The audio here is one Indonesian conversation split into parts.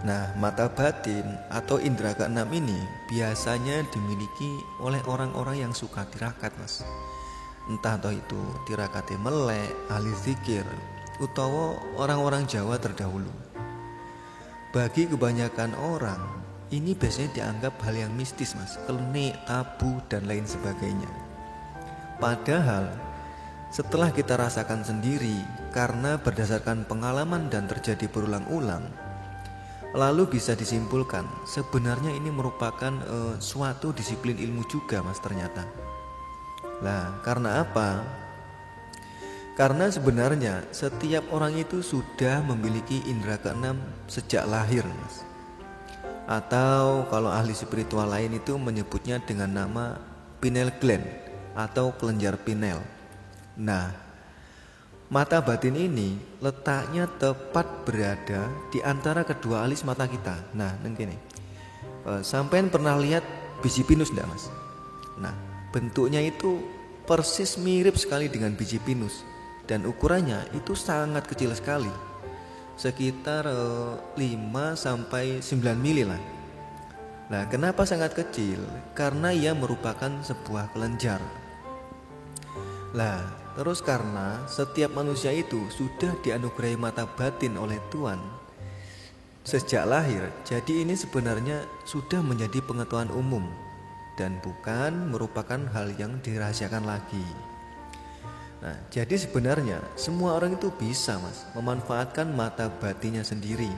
Nah, mata batin atau indera keenam ini biasanya dimiliki oleh orang-orang yang suka tirakat, Mas. Entah toh itu tirakate melek, ahli zikir, utawa orang-orang Jawa terdahulu. Bagi kebanyakan orang, ini biasanya dianggap hal yang mistis, Mas, klenik, tabu, dan lain sebagainya. Padahal setelah kita rasakan sendiri karena berdasarkan pengalaman dan terjadi berulang-ulang, lalu bisa disimpulkan sebenarnya ini merupakan suatu disiplin ilmu juga, Mas, ternyata. Lah, karena apa? Karena sebenarnya setiap orang itu sudah memiliki indera keenam sejak lahir, Mas. Atau kalau ahli spiritual lain itu menyebutnya dengan nama pineal gland atau kelenjar pinel. Nah, mata batin ini letaknya tepat berada di antara kedua alis mata kita. Nah, ini sampean pernah lihat biji pinus enggak, Mas? Nah, bentuknya itu persis mirip sekali dengan biji pinus dan ukurannya itu sangat kecil sekali, sekitar 5 sampai 9 mili lah. Nah, kenapa sangat kecil? Karena ia merupakan sebuah kelenjar. Lah, terus karena setiap manusia itu sudah dianugerahi mata batin oleh Tuhan sejak lahir, jadi ini sebenarnya sudah menjadi pengetahuan umum dan bukan merupakan hal yang dirahasiakan lagi. Nah, jadi sebenarnya semua orang itu bisa, Mas, memanfaatkan mata batinnya sendiri.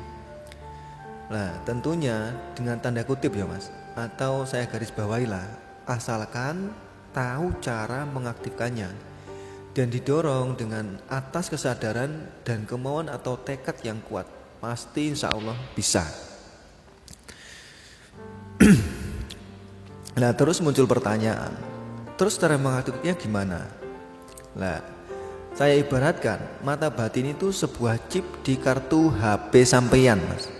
Nah, tentunya dengan tanda kutip ya, Mas, atau saya garis bawahi lah, asalkan tahu cara mengaktifkannya dan didorong dengan atas kesadaran dan kemauan atau tekad yang kuat, pasti insya Allah bisa. Nah, terus muncul pertanyaan, terus cara mengaktifkannya gimana? Nah, saya ibaratkan mata batin itu sebuah chip di kartu HP sampeyan, Mas.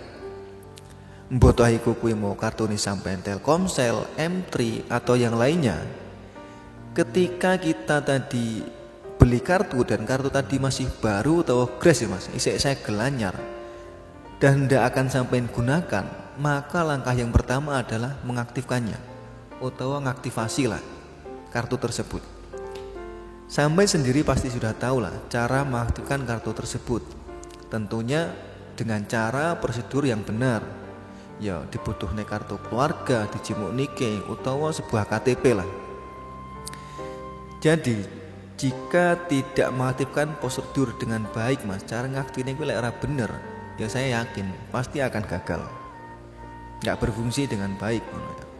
Mboto iku kuwi mau kartune sampeyan Telkomsel, M3 atau yang lainnya. Ketika kita tadi beli kartu dan kartu tadi masih baru atau gratis ya, Mas, isek saya gelanyar dan tidak akan sampai gunakan, maka langkah yang pertama adalah mengaktifkannya atau mengaktifasi lah kartu tersebut. Sampai sendiri pasti sudah tahu lah cara mengaktifkan kartu tersebut. Tentunya dengan cara prosedur yang benar. Ya, dibutuhkan kartu keluarga, dijimuk nike, utawa sebuah KTP lah. Jadi jika tidak mengaktifkan prosedur dengan baik, Mas, cara ngaktifin itu lek ora bener, ya saya yakin pasti akan gagal, nggak berfungsi dengan baik,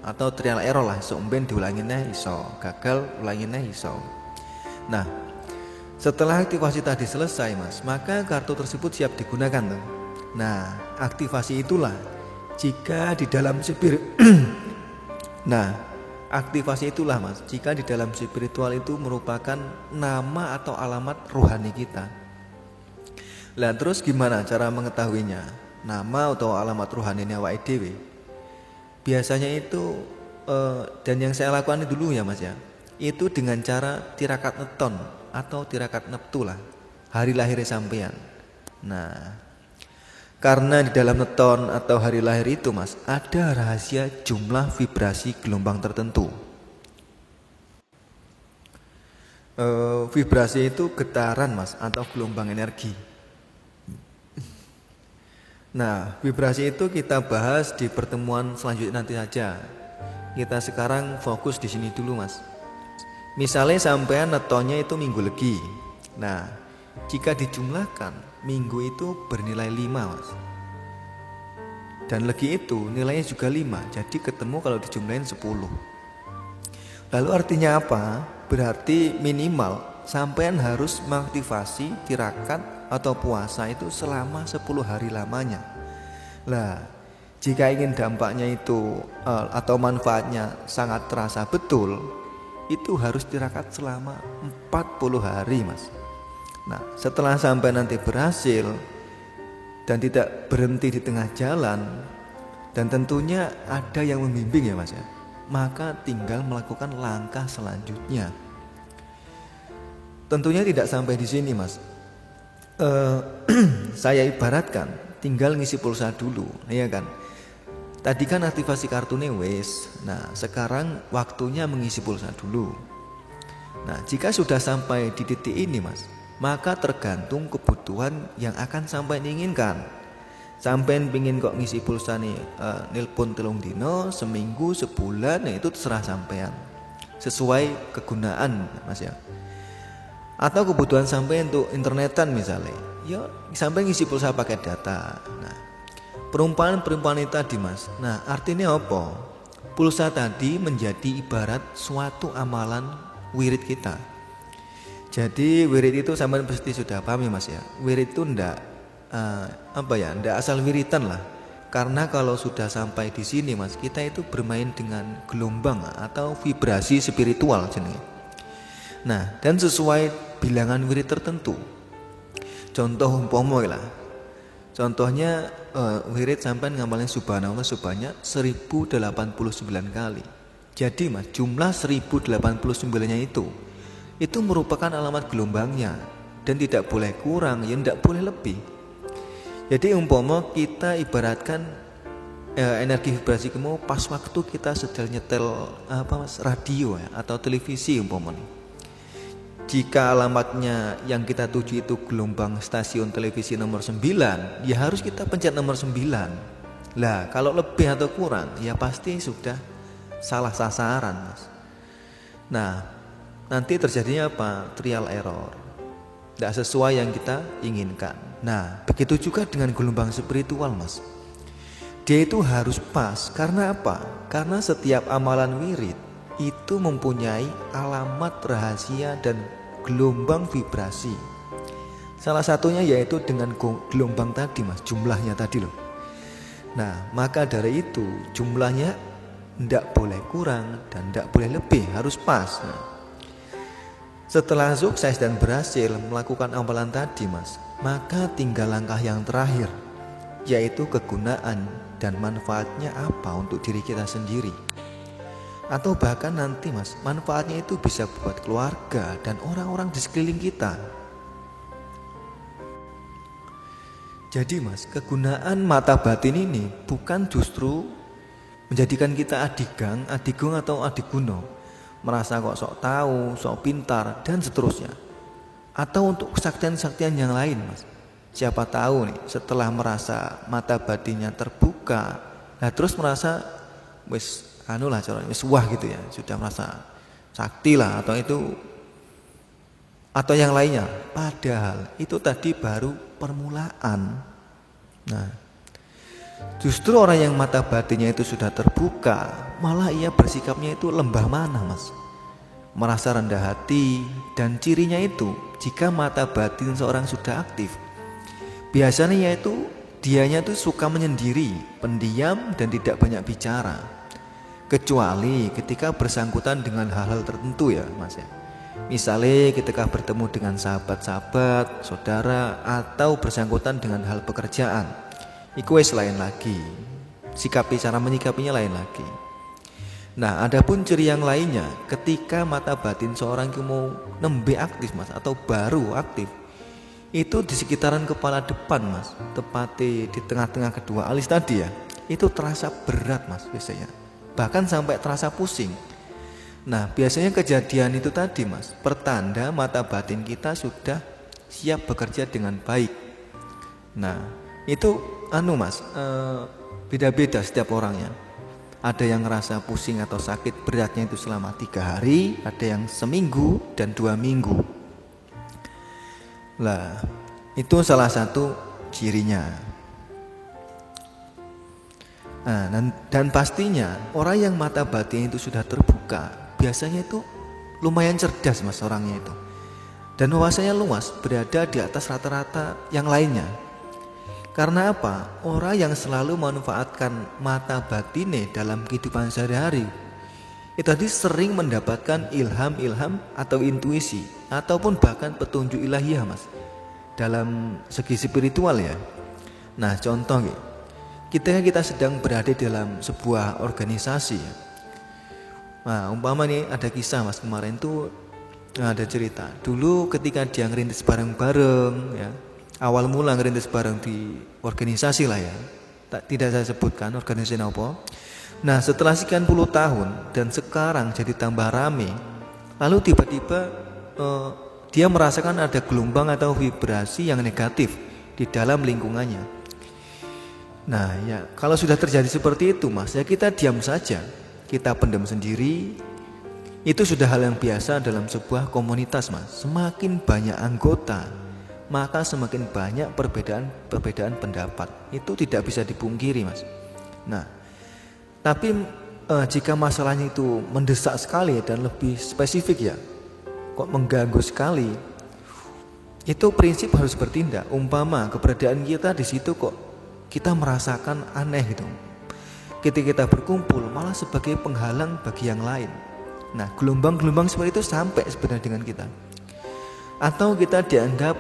atau trial error lah, somben diulanginnya iso, gagal ulanginnya iso. Nah, setelah aktivasi tadi selesai, Mas, maka kartu tersebut siap digunakan tuh. Nah, aktivasi itulah jika di dalam aktivasi itulah, Mas, jika di dalam spiritual itu merupakan nama atau alamat rohani kita. Lah, terus gimana cara mengetahuinya? Nama atau alamat rohani awake dhewe. Biasanya itu dan yang saya lakukan dulu ya, Mas, ya, itu dengan cara tirakat neton atau tirakat neptu lah, hari lahir sampean. Nah, karena di dalam neton atau hari lahir itu, Mas, ada rahasia jumlah vibrasi gelombang tertentu. Vibrasi itu getaran, Mas, atau gelombang energi. Nah, vibrasi itu kita bahas di pertemuan selanjutnya nanti saja. Kita sekarang fokus di sini dulu, Mas. Misalnya sampean netonnya itu minggu legi. Nah, jika dijumlahkan, minggu itu bernilai 5, Mas. Dan legi itu nilainya juga 5, jadi ketemu kalau dijumlahin 10. Lalu artinya apa? Berarti minimal sampean harus mengaktifasi tirakat atau puasa itu selama 10 hari lamanya. Lah, jika ingin dampaknya itu atau manfaatnya sangat terasa betul, itu harus tirakat selama 40 hari, Mas. Nah, setelah sampai nanti berhasil dan tidak berhenti di tengah jalan, dan tentunya ada yang membimbing ya, Mas ya, maka tinggal melakukan langkah selanjutnya. Tentunya tidak sampai di sini, Mas. Saya ibaratkan tinggal ngisi pulsa dulu, ya kan. Tadi kan aktivasi kartunya wes. Nah, sekarang waktunya mengisi pulsa dulu. Nah, jika sudah sampai di titik ini, Mas, maka tergantung kebutuhan yang akan sampai diinginkan. Sampai pingin kok ngisi pulsa nih, nelpon 3 dino, seminggu, sebulan, nah itu terserah sampean. Sesuai kegunaan, Mas ya. Atau kebutuhan sampai untuk internetan misalnya, ya sampai ngisi pulsa pakai data. Nah, perumpamaan itu tadi, Mas. Nah, artinya apa? Pulsa tadi menjadi ibarat suatu amalan wirid kita. Jadi wirid itu sampean pasti sudah paham ya, Mas ya. Wirid itu ndak ndak asal wiritan lah. Karena kalau sudah sampai di sini, Mas, kita itu bermain dengan gelombang atau vibrasi spiritual jenenge. Nah, dan sesuai bilangan wirid tertentu. Contoh umpama lah. Contohnya wirid sampai ngamalin subhanallah sebanyak 1089 kali. Jadi, Mas, jumlah 1089-nya itu merupakan alamat gelombangnya dan tidak boleh kurang, ya tidak boleh lebih. Jadi umpama kita ibaratkan energi vibrasi kamu pas waktu kita sedang nyetel radio ya, atau televisi umpama. Jika alamatnya yang kita tuju itu gelombang stasiun televisi nomor 9, ya harus kita pencet nomor 9. Lah, kalau lebih atau kurang, ya pasti sudah salah sasaran, Mas. Nah, nanti terjadinya apa? Trial error. Tidak sesuai yang kita inginkan. Nah, begitu juga dengan gelombang spiritual, Mas. Dia itu harus pas. Karena apa? Karena setiap amalan wirid itu mempunyai alamat rahasia dan gelombang vibrasi. Salah satunya yaitu dengan gelombang tadi, Mas, jumlahnya tadi loh. Nah, maka dari itu jumlahnya tidak boleh kurang dan tidak boleh lebih, harus pas. Nah, setelah sukses dan berhasil melakukan amalan tadi, Mas, maka tinggal langkah yang terakhir, yaitu kegunaan dan manfaatnya apa untuk diri kita sendiri. Atau bahkan nanti, Mas, manfaatnya itu bisa buat keluarga dan orang-orang di sekeliling kita. Jadi, Mas, kegunaan mata batin ini bukan justru menjadikan kita adigang atau adiguno, merasa kok sok tahu, sok pintar dan seterusnya. Atau untuk kesaktian-kesaktian yang lain, Mas. Siapa tahu nih setelah merasa mata batinnya terbuka, nah terus merasa wis wis wah gitu ya, sudah merasa sakti lah atau yang lainnya. Padahal itu tadi baru permulaan. Nah, justru orang yang mata batinnya itu sudah terbuka, malah ia bersikapnya itu lembah mana, Mas. Merasa rendah hati, dan cirinya itu jika mata batin seorang sudah aktif, biasanya yaitu dianya tuh suka menyendiri, pendiam dan tidak banyak bicara. Kecuali ketika bersangkutan dengan hal-hal tertentu ya, Mas ya. Misalnya ketika bertemu dengan sahabat-sahabat, saudara, atau bersangkutan dengan hal pekerjaan. Iku wis lain lagi. Cara menyikapinya lain lagi. Nah, adapun ciri yang lainnya, ketika mata batin seorang itu mau nembe aktif, Mas, atau baru aktif, itu di sekitaran kepala depan, Mas, tepatnya di tengah-tengah kedua alis tadi ya, itu terasa berat, Mas, biasanya. Bahkan sampai terasa pusing. Nah, biasanya kejadian itu tadi, Mas, pertanda mata batin kita sudah siap bekerja dengan baik. Nah, itu Mas, beda-beda setiap orangnya. Ada yang ngerasa pusing atau sakit beratnya itu selama 3 hari, ada yang seminggu dan 2 minggu. Lah, itu salah satu cirinya. Nah, dan pastinya orang yang mata batin itu sudah terbuka, biasanya itu lumayan cerdas Mas orangnya itu. Dan wawasannya luas, berada di atas rata-rata yang lainnya. Karena apa? Orang yang selalu memanfaatkan mata batine dalam kehidupan sehari-hari itu tadi sering mendapatkan ilham-ilham atau intuisi ataupun bahkan petunjuk ilahiyah Mas, dalam segi spiritual ya. Nah contoh kita sedang berada dalam sebuah organisasi. Nah umpama nih ada kisah Mas, kemarin tuh ada cerita dulu ketika dia ngerintis bareng-bareng ya. Awal mula ngerintis bareng di organisasi lah ya. Tidak saya sebutkan organisasi apa. Nah setelah sekian puluh tahun dan sekarang jadi tambah rame, lalu tiba-tiba dia merasakan ada gelombang atau vibrasi yang negatif di dalam lingkungannya. Nah ya kalau sudah terjadi seperti itu Mas, ya kita diam saja, kita pendam sendiri. Itu sudah hal yang biasa dalam sebuah komunitas Mas. Semakin banyak anggota, maka semakin banyak perbedaan pendapat. Itu tidak bisa dipungkiri Mas. Nah tapi jika masalahnya itu mendesak sekali dan lebih spesifik ya, kok mengganggu sekali, itu prinsip harus bertindak. Umpama keberadaan kita di situ kok kita merasakan aneh gitu, ketika kita berkumpul malah sebagai penghalang bagi yang lain. Nah gelombang-gelombang seperti itu sampai sebenarnya dengan kita. Atau kita dianggap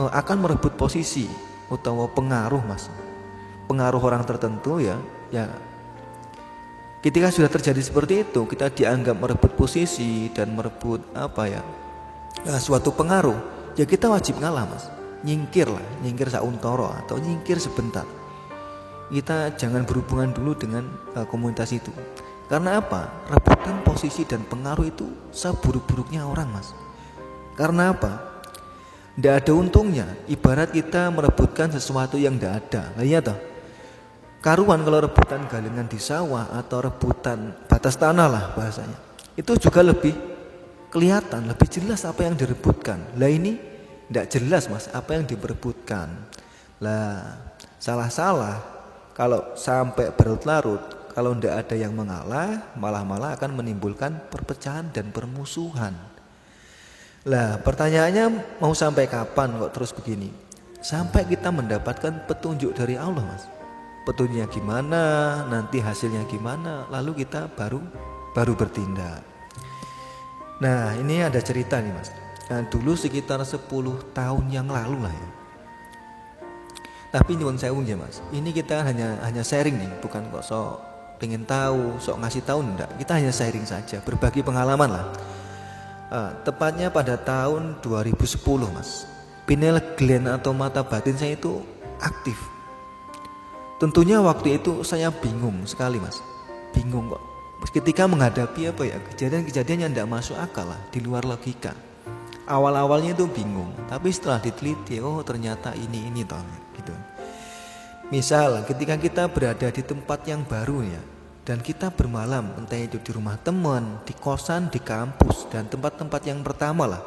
akan merebut posisi atau pengaruh Mas, pengaruh orang tertentu ya. Ketika sudah terjadi seperti itu, kita dianggap merebut posisi dan merebut suatu pengaruh, ya kita wajib ngalah Mas. Nyingkir sauntoro atau nyingkir sebentar. Kita jangan berhubungan dulu dengan komunitas itu. Karena apa? Rebutan posisi dan pengaruh itu seburuk-buruknya orang Mas. Karena apa? Tidak ada untungnya. Ibarat kita merebutkan sesuatu yang tidak ada. Nah, iya toh. Karuan kalau rebutan galengan di sawah atau rebutan batas tanah lah bahasanya, itu juga lebih kelihatan, lebih jelas apa yang direbutkan. Lah ini tidak jelas Mas apa yang diperebutkan. Lah salah kalau sampai berlarut-larut. Kalau tidak ada yang mengalah, malah akan menimbulkan perpecahan dan permusuhan. Lah pertanyaannya mau sampai kapan kok terus begini? Sampai kita mendapatkan petunjuk dari Allah Mas. Petunjuknya gimana, nanti hasilnya gimana, lalu kita baru bertindak. Nah ini ada cerita nih Mas. Nah, dulu sekitar 10 tahun yang lalu lah ya. Tapi nyuwun sewu ya Mas, ini kita hanya sharing nih, bukan kok pengen tahu, sok ngasih tahu enggak. Kita hanya sharing saja, berbagi pengalaman lah. Tepatnya pada tahun 2010 Mas, pineal gland atau mata batin saya itu aktif. Tentunya waktu itu saya bingung sekali Mas. Bingung kok ketika menghadapi kejadian-kejadian yang tidak masuk akal lah, di luar logika. Awal-awalnya itu bingung, tapi setelah diteliti, oh ternyata ini toh gitu. Misal ketika kita berada di tempat yang baru ya, dan kita bermalam, entah itu di rumah teman, di kosan, di kampus, dan tempat-tempat yang pertama lah,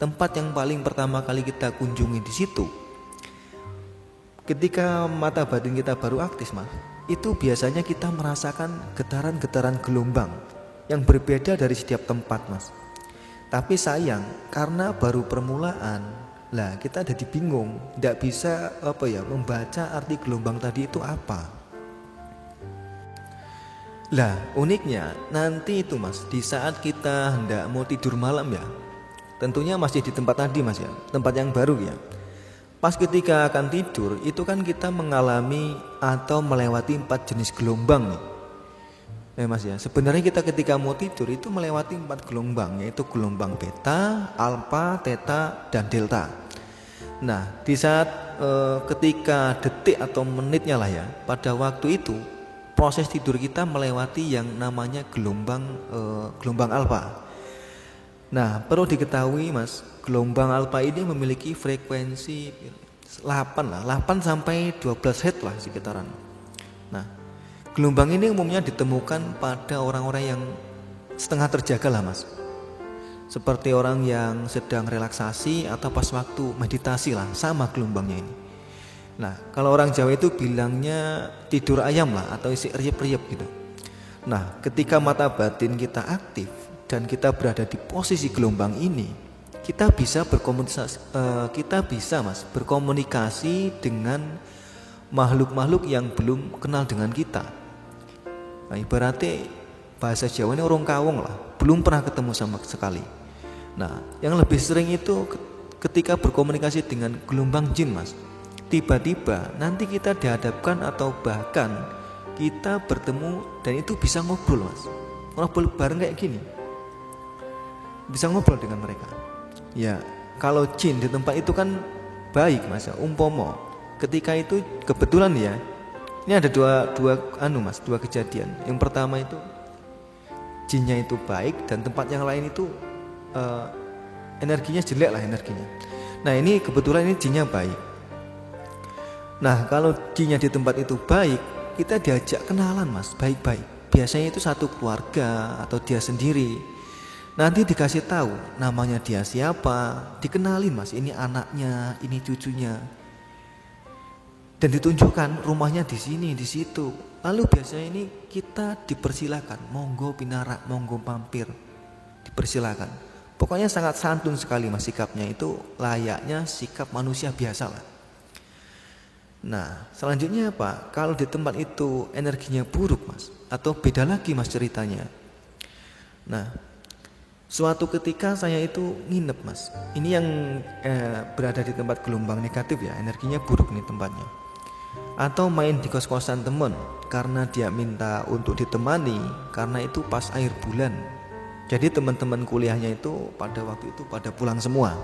tempat yang paling pertama kali kita kunjungi di situ. Ketika mata batin kita baru aktif Mas, itu biasanya kita merasakan getaran-getaran gelombang yang berbeda dari setiap tempat Mas. Tapi sayang karena baru permulaan, lah kita jadi bingung, tidak bisa membaca arti gelombang tadi itu apa. Lah uniknya nanti itu Mas, di saat kita hendak mau tidur malam ya, tentunya masih di tempat tadi Mas ya, tempat yang baru ya. Pas ketika akan tidur itu kan kita mengalami atau melewati 4 jenis gelombang nih. Mas ya, sebenarnya kita ketika mau tidur itu melewati 4 gelombang, yaitu gelombang beta, alfa, theta, dan delta. Nah di saat ketika detik atau menitnya lah ya, pada waktu itu proses tidur kita melewati yang namanya gelombang alfa. Nah perlu diketahui Mas, gelombang alfa ini memiliki frekuensi 8 lah, 8 sampai 12 Hz lah sekitaran. Nah, gelombang ini umumnya ditemukan pada orang-orang yang setengah terjaga lah Mas. Seperti orang yang sedang relaksasi atau pas waktu meditasi lah, sama gelombangnya ini. Nah, kalau orang Jawa itu bilangnya tidur ayam lah atau isi riep-riep gitu. Nah, ketika mata batin kita aktif dan kita berada di posisi gelombang ini, kita bisa berkomunikasi dengan makhluk-makhluk yang belum kenal dengan kita. Nah, ibaratnya bahasa Jawa ini orang kawong lah, belum pernah ketemu sama sekali. Nah, yang lebih sering itu ketika berkomunikasi dengan gelombang jin Mas. Tiba-tiba nanti kita dihadapkan atau bahkan kita bertemu dan itu bisa ngobrol Mas. Ngobrol bareng kayak gini. Bisa ngobrol dengan mereka. Ya, kalau jin di tempat itu kan baik Mas ya, umpomo. Ketika itu kebetulan ya. Ini ada dua kejadian. Yang pertama itu jinnya itu baik dan tempat yang lain itu energinya jelek lah energinya. Nah, ini kebetulan ini jinnya baik. Nah, kalau jinnya di tempat itu baik, kita diajak kenalan Mas, baik-baik. Biasanya itu satu keluarga atau dia sendiri. Nanti dikasih tahu namanya dia siapa, dikenalin Mas, ini anaknya, ini cucunya. Dan ditunjukkan rumahnya di sini, di situ. Lalu biasanya ini kita dipersilakan, monggo pinarak, monggo mampir. Dipersilakan. Pokoknya sangat santun sekali Mas sikapnya, itu layaknya sikap manusia biasa lah. Nah, selanjutnya apa? Kalau di tempat itu energinya buruk Mas, atau beda lagi Mas ceritanya. Nah, suatu ketika saya itu nginep Mas. Ini yang berada di tempat gelombang negatif ya, energinya buruk nih tempatnya. Atau main di kos-kosan teman karena dia minta untuk ditemani, karena itu pas akhir bulan. Jadi teman-teman kuliahnya itu pada waktu itu pada pulang semua.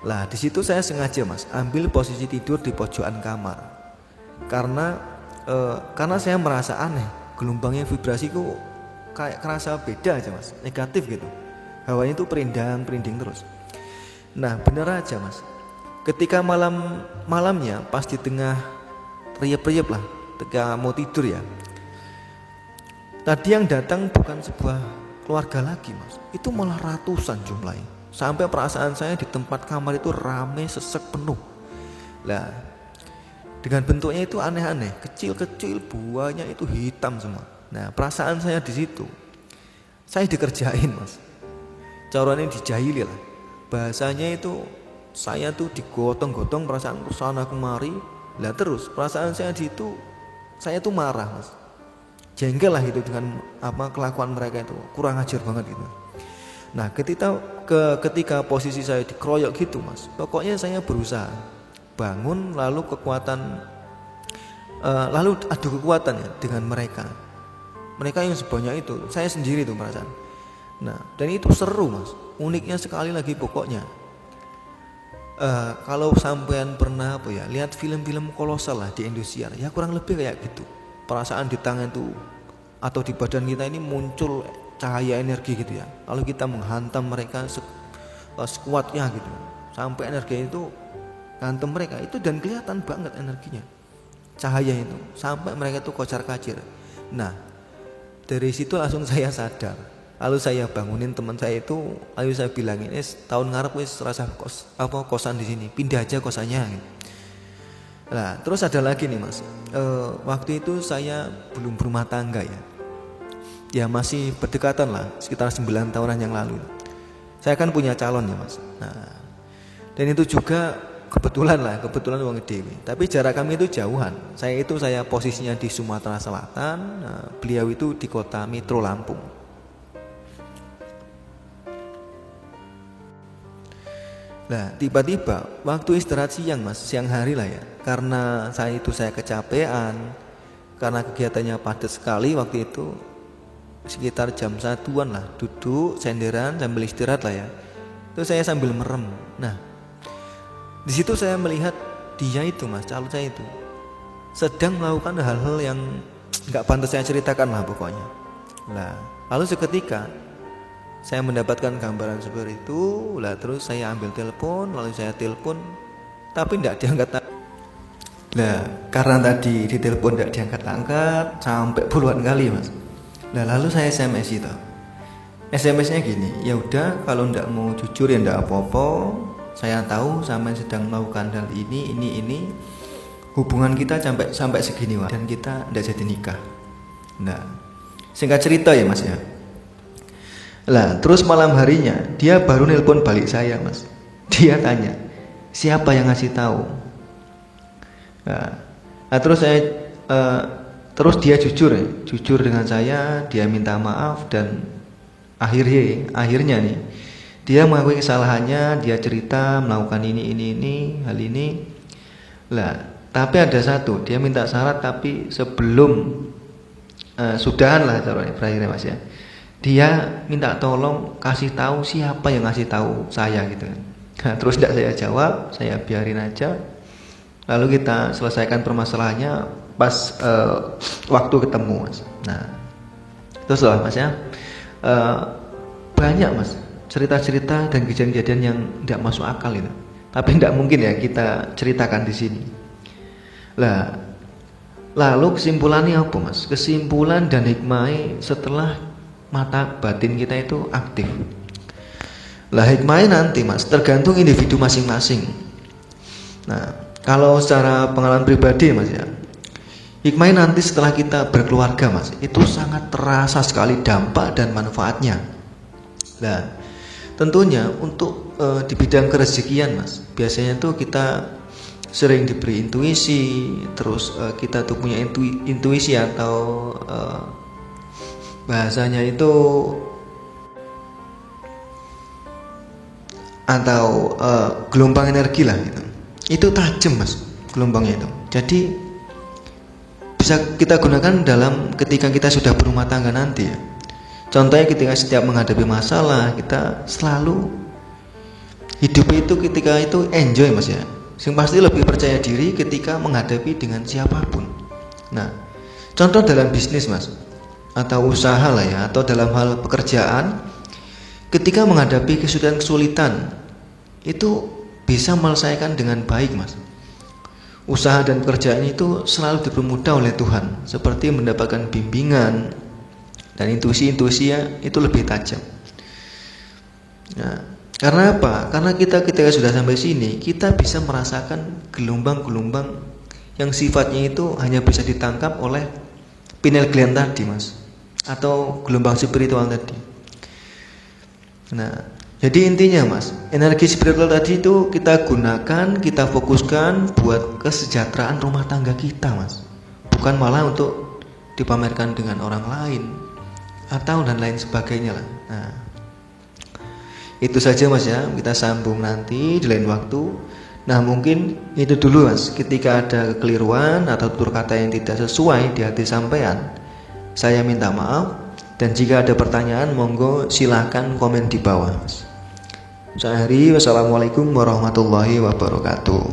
Lah di situ saya sengaja Mas ambil posisi tidur di pojokan kamar karena saya merasa aneh, gelombangnya vibrasiku kayak kerasa beda aja Mas, negatif gitu, hawanya itu perindang terus. Nah bener aja Mas, ketika malamnya pas di tengah riep-riep lah, ketika mau tidur ya, tadi yang datang bukan sebuah keluarga lagi Mas, itu malah ratusan jumlahnya. Sampai perasaan saya di tempat kamar itu rame sesek penuh. Lah, dengan bentuknya itu aneh-aneh, kecil-kecil, buahnya itu hitam semua. Nah, perasaan saya di situ, saya dikerjain Mas. Caranya dijahili lah. Bahasanya itu saya tuh digotong-gotong perasaan kesana kemari. Lah terus perasaan saya di situ, saya tuh marah Mas. Jengkel lah itu dengan kelakuan mereka itu, kurang ajar banget gitu. Nah ketika posisi saya dikeroyok gitu Mas, pokoknya saya berusaha bangun, lalu adu kekuatan ya dengan mereka yang sebanyak itu, saya sendiri tuh perasaan. Nah dan itu seru Mas, uniknya sekali lagi pokoknya. Kalau sampean pernah lihat film-film kolosal lah di Indosiar, ya kurang lebih kayak gitu. Perasaan di tangan itu atau di badan kita ini muncul cahaya energi gitu ya, lalu kita menghantam mereka sekuatnya gitu, sampai energi itu hantam mereka itu, dan kelihatan banget energinya, cahaya itu sampai mereka itu kocar-kacir. Nah dari situ langsung saya sadar, lalu saya bangunin teman saya itu, lalu saya bilangin, tahun ngarep wis rasa kosan di sini, pindah aja kosannya gitu. Nah terus ada lagi nih Mas, waktu itu saya belum berumah tangga ya masih berdekatan lah, sekitar 9 tahunan yang lalu. Saya kan punya calon ya Mas. Nah, dan itu juga kebetulan wong dewi. Tapi jarak kami itu jauhan. Saya posisinya di Sumatera Selatan, nah, beliau itu di kota Metro Lampung. Nah, tiba-tiba waktu istirahat siang Mas, siang hari lah ya. Karena saya kecapean, karena kegiatannya padat sekali waktu itu. Sekitar jam 1-an lah, duduk senderan sambil istirahat lah ya. Itu saya sambil merem. Nah, di situ saya melihat dia itu Mas, calon saya itu sedang melakukan hal-hal yang nggak pantas saya ceritakan lah pokoknya. Nah, lalu seketika saya mendapatkan gambaran seperti itu, lah terus saya ambil telepon, lalu saya telepon tapi tidak diangkat. Nah, karena tadi ditelepon tidak diangkat-angkat sampai puluhan kali mas. Nah, lalu saya SMS itu. SMS-nya gini, ya udah kalau ndak mau jujur ya ndak apa-apa. Saya tahu sampai sedang melakukan hal ini. Hubungan kita sampai segini mas, dan kita ndak jadi nikah. Nah, singkat cerita ya mas ya. Lah, terus malam harinya dia baru nelpon balik saya mas. Dia tanya, siapa yang ngasih tahu? Nah terus dia jujur dengan saya. Dia minta maaf dan akhirnya nih dia mengakui kesalahannya. Dia cerita melakukan hal ini. Lah, tapi ada satu, dia minta syarat, tapi sebelum sudahan lah caranya berakhirnya mas ya. Dia minta tolong kasih tahu siapa yang ngasih tahu saya gitu kan. Nah, terus tidak saya jawab, saya biarin aja. Lalu kita selesaikan permasalahannya pas waktu ketemu mas. Nah, terus lah mas ya. Banyak mas cerita-cerita dan kejadian-kejadian yang tidak masuk akal itu, tapi tidak mungkin ya kita ceritakan di sini. Lah, lalu kesimpulannya apa mas? Kesimpulan dan hikmah setelah mata batin kita itu aktif. Lah, hikmahnya nanti mas tergantung individu masing-masing. Nah, kalau secara pengalaman pribadi mas ya, hikmahnya nanti setelah kita berkeluarga mas, itu sangat terasa sekali dampak dan manfaatnya. Nah, tentunya untuk di bidang kerezekian mas, biasanya tuh kita sering diberi intuisi. Terus kita tuh punya intuisi atau bahasanya itu atau gelombang energi lah gitu. Itu tajam mas gelombangnya itu. Jadi bisa kita gunakan ketika kita sudah berumah tangga nanti ya. Contohnya ketika setiap menghadapi masalah, kita selalu hidup itu ketika itu enjoy mas ya. Yang pasti lebih percaya diri ketika menghadapi dengan siapapun. Nah, contoh dalam bisnis mas, atau usaha lah ya, atau dalam hal pekerjaan, ketika menghadapi kesulitan itu bisa menyelesaikan dengan baik mas. Usaha dan pekerjaan itu selalu dipermudah oleh Tuhan, seperti mendapatkan bimbingan dan intuisi ya, itu lebih tajam. Nah, karena apa? Karena kita ketika sudah sampai sini, kita bisa merasakan gelombang-gelombang yang sifatnya itu hanya bisa ditangkap oleh pineal gland tadi mas, atau gelombang spiritual tadi. Nah, jadi intinya mas, energi spiritual tadi itu kita gunakan, kita fokuskan buat kesejahteraan rumah tangga kita mas, bukan malah untuk dipamerkan dengan orang lain atau dan lain sebagainya lah. Nah, itu saja mas ya, kita sambung nanti di lain waktu. Nah, mungkin itu dulu mas. Ketika ada kekeliruan atau tutur kata yang tidak sesuai di hati sampean, saya minta maaf. Dan jika ada pertanyaan, monggo silahkan komen di bawah mas. Saya Hari, wassalamualaikum warahmatullahi wabarakatuh.